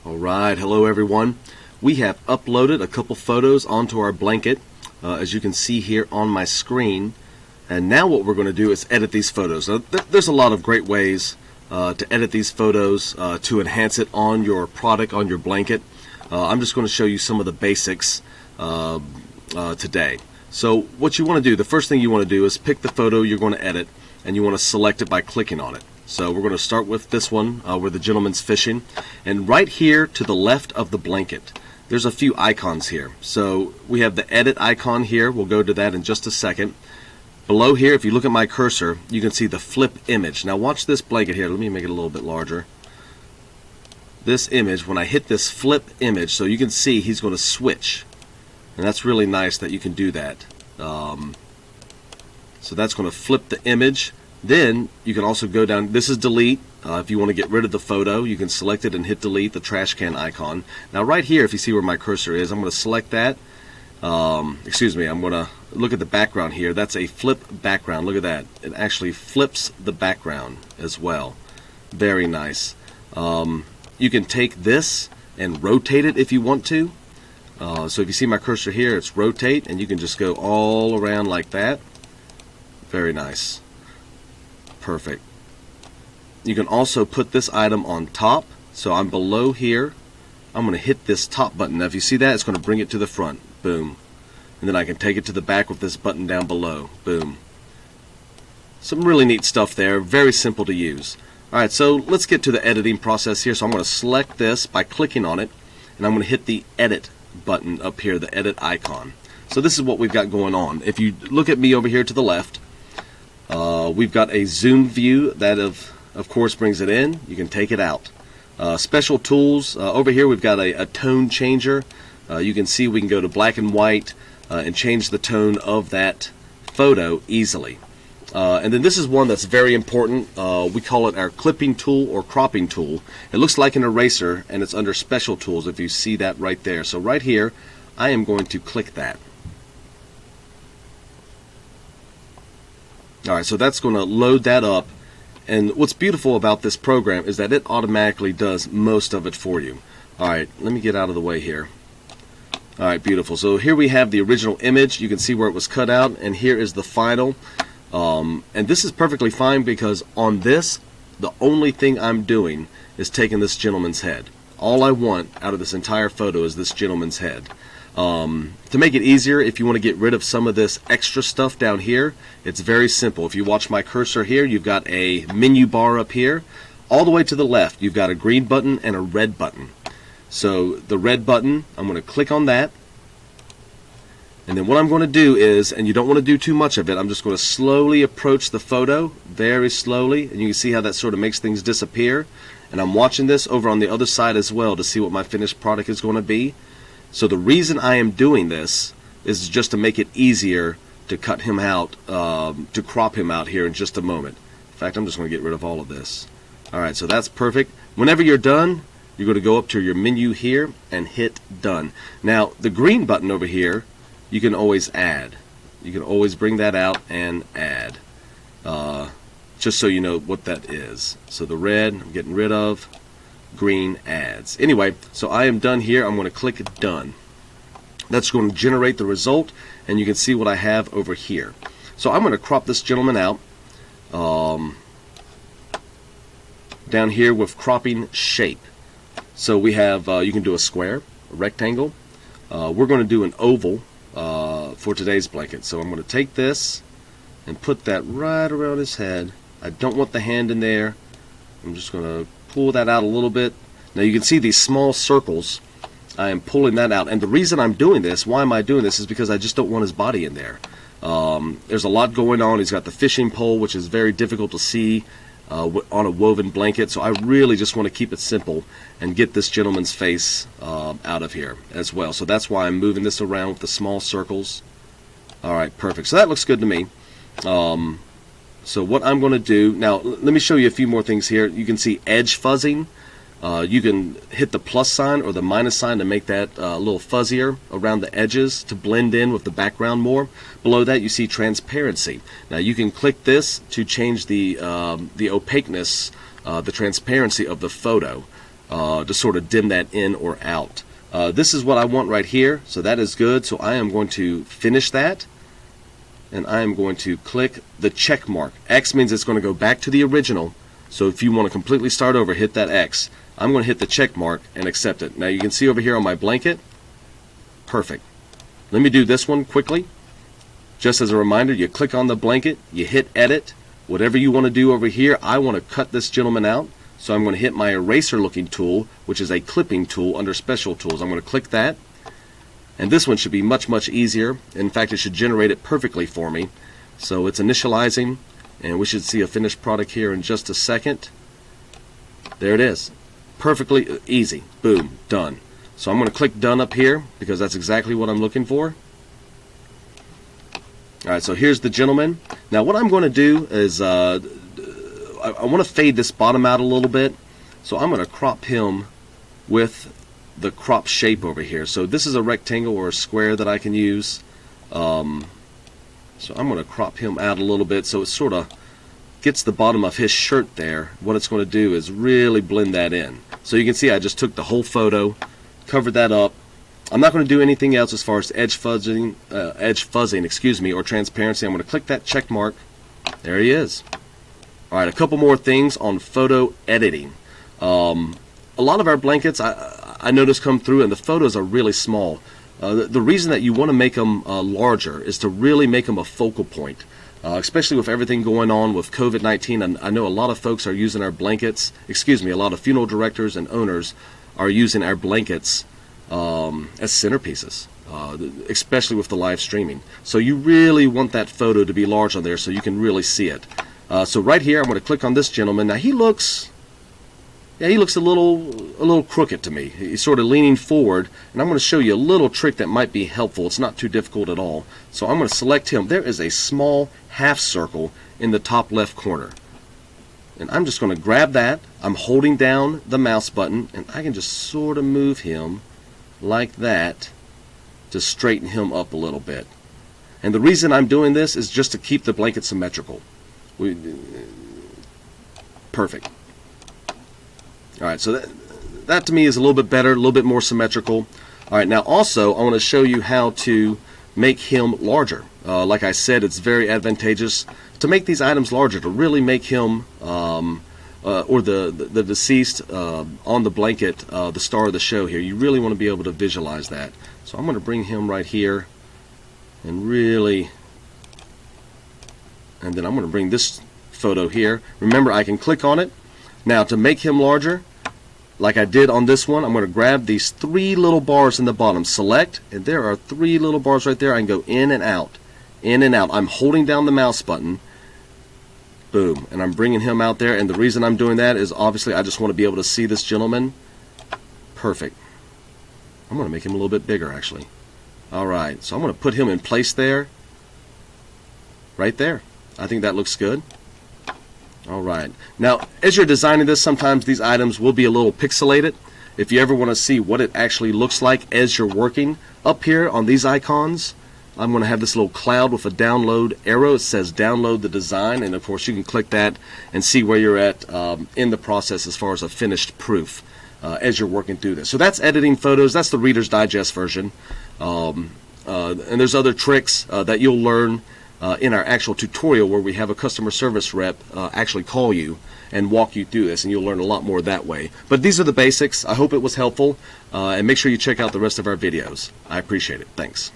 Alright, hello everyone. We have uploaded a couple photos onto our blanket, as you can see here on my screen. And now what we're going to do is edit these photos. Now, there's a lot of great ways to edit these photos to enhance it on your product, on your blanket. I'm just going to show you some of the basics today. So what you want to do, the first thing you want to do is pick the photo you're going to edit, and you want to select it by clicking on it. So we're going to start with this one where the gentleman's fishing, and right here to the left of the blanket there's a few icons here. So we have the edit icon here. We'll go to that in just a second. Below here, if you look at my cursor, you can see the flip image. Now watch this blanket here. Let me make it a little bit larger. This image, when I hit this flip image, so you can see he's going to switch, and that's really nice that you can do that. So that's going to flip the image. Then you can also go down, this is delete. If you want to get rid of the photo, you can select it and hit delete, the trash can icon. Now right here, if you see where my cursor is, I'm going to select that. I'm going to look at the background here. That's a flip background. Look at that. It actually flips the background as well. Very nice. You can take this and rotate it if you want to. So if you see my cursor here, it's rotate, and you can just go all around like that. Very nice. Perfect. You can also put this item on top. So I'm below here. I'm going to hit this top button. Now if you see that, it's going to bring it to the front. Boom. And then I can take it to the back with this button down below. Boom. Some really neat stuff there. Very simple to use. Alright, so let's get to the editing process here. So I'm going to select this by clicking on it, and I'm going to hit the edit button up here, the edit icon. So this is what we've got going on. If you look at me over here to the left, we've got a zoom view that of course brings it in. You can take it out. Special tools, over here we've got a tone changer. You can see we can go to black and white and change the tone of that photo easily. And then this is one that's very important. We call it our clipping tool or cropping tool. It looks like an eraser, and it's under special tools if you see that right there. So right here I am going to click that. Alright, so that's going to load that up, and what's beautiful about this program is that it automatically does most of it for you. Alright, let me get out of the way here. Alright, beautiful. So here we have the original image. You can see where it was cut out, and here is the final. And this is perfectly fine because on this, the only thing I'm doing is taking this gentleman's head. All I want out of this entire photo is this gentleman's head. To make it easier, if you want to get rid of some of this extra stuff down here, it's very simple. If you watch my cursor here, you've got a menu bar up here. All the way to the left, you've got a green button and a red button. So the red button, I'm going to click on that. And then what I'm going to do is, and you don't want to do too much of it, I'm just going to slowly approach the photo, very slowly, and you can see how that sort of makes things disappear. And I'm watching this over on the other side as well to see what my finished product is going to be. So the reason I am doing this is just to make it easier to cut him out, to crop him out here in just a moment. In fact, I'm just going to get rid of all of this. Alright, so that's perfect. Whenever you're done, you're going to go up to your menu here and hit done. Now, the green button over here, you can always add. You can always bring that out and add. Just so you know what that is. So the red, I'm getting rid of. Green adds. Anyway, so I am done here. I'm going to click done. That's going to generate the result, and you can see what I have over here. So I'm going to crop this gentleman out down here with cropping shape. So we have, you can do a square, a rectangle. We're going to do an oval for today's blanket. So I'm going to take this and put that right around his head. I don't want the hand in there. I'm just going to pull that out a little bit. Now you can see these small circles. I am pulling that out, and the reason I'm doing this, why am I doing this, is because I just don't want his body in there. There's a lot going on. He's got the fishing pole, which is very difficult to see on a woven blanket, so I really just want to keep it simple and get this gentleman's face out of here as well. So that's why I'm moving this around with the small circles. Alright, perfect. So that looks good to me. So what I'm going to do, now let me show you a few more things here. You can see edge fuzzing. You can hit the plus sign or the minus sign to make that a little fuzzier around the edges to blend in with the background more. Below that you see transparency. Now you can click this to change the opaqueness, the transparency of the photo. to sort of dim that in or out. This is what I want right here, so that is good. So I am going to finish that, and I am going to click the check mark. X means it's going to go back to the original, so if you want to completely start over, hit that X. I'm going to hit the check mark and accept it. Now you can see over here on my blanket, perfect. Let me do this one quickly. Just as a reminder, you click on the blanket, you hit edit, whatever you want to do over here. I want to cut this gentleman out. So I'm going to hit my eraser looking tool, which is a clipping tool under special tools. I'm going to click that, and this one should be much easier. In fact, it should generate it perfectly for me. So it's initializing, and we should see a finished product here in just a second. There it is, perfectly easy. Boom, done. So I'm going to click done up here because that's exactly what I'm looking for. Alright, so here's the gentleman. Now what I'm going to do is I want to fade this bottom out a little bit, so I'm going to crop him with the crop shape over here. So this is a rectangle or a square that I can use. So I'm going to crop him out a little bit so it sort of gets the bottom of his shirt there. What it's going to do is really blend that in. So you can see I just took the whole photo, covered that up. I'm not going to do anything else as far as edge fuzzing, or transparency. I'm going to click that check mark. There he is. Alright, a couple more things on photo editing. A lot of our blankets I notice come through and the photos are really small. The reason that you want to make them larger is to really make them a focal point. Especially with everything going on with COVID-19, and I know a lot of folks are using our blankets, a lot of funeral directors and owners are using our blankets as centerpieces, especially with the live streaming. So you really want that photo to be large on there so you can really see it. So right here, I'm going to click on this gentleman. Now he looks a little crooked to me. He's sort of leaning forward, and I'm going to show you a little trick that might be helpful. It's not too difficult at all. So I'm going to select him. There is a small half circle in the top left corner, and I'm just going to grab that. I'm holding down the mouse button, and I can just sort of move him like that to straighten him up a little bit. And the reason I'm doing this is just to keep the blanket symmetrical. Perfect. Alright, so that to me is a little bit better, a little bit more symmetrical. Alright, now also I want to show you how to make him larger. Like I said, it's very advantageous to make these items larger, to really make him, or the deceased on the blanket, the star of the show here. You really want to be able to visualize that. So I'm going to bring him right here and really... And then I'm going to bring this photo here. Remember, I can click on it. Now, to make him larger, like I did on this one, I'm going to grab these three little bars in the bottom. Select, and there are three little bars right there. I can go in and out. In and out. I'm holding down the mouse button. Boom. And I'm bringing him out there. And the reason I'm doing that is obviously I just want to be able to see this gentleman. Perfect. I'm going to make him a little bit bigger, actually. Alright, so I'm going to put him in place there. Right there. I think that looks good. Alright, now as you're designing this, sometimes these items will be a little pixelated. If you ever want to see what it actually looks like as you're working, up here on these icons, I'm going to have this little cloud with a download arrow. It says download the design, and of course you can click that and see where you're at in the process as far as a finished proof as you're working through this. So that's editing photos. That's the Reader's Digest version. And there's other tricks that you'll learn in our actual tutorial, where we have a customer service rep actually call you and walk you through this, and you'll learn a lot more that way. But these are the basics. I hope it was helpful, and make sure you check out the rest of our videos. I appreciate it. Thanks.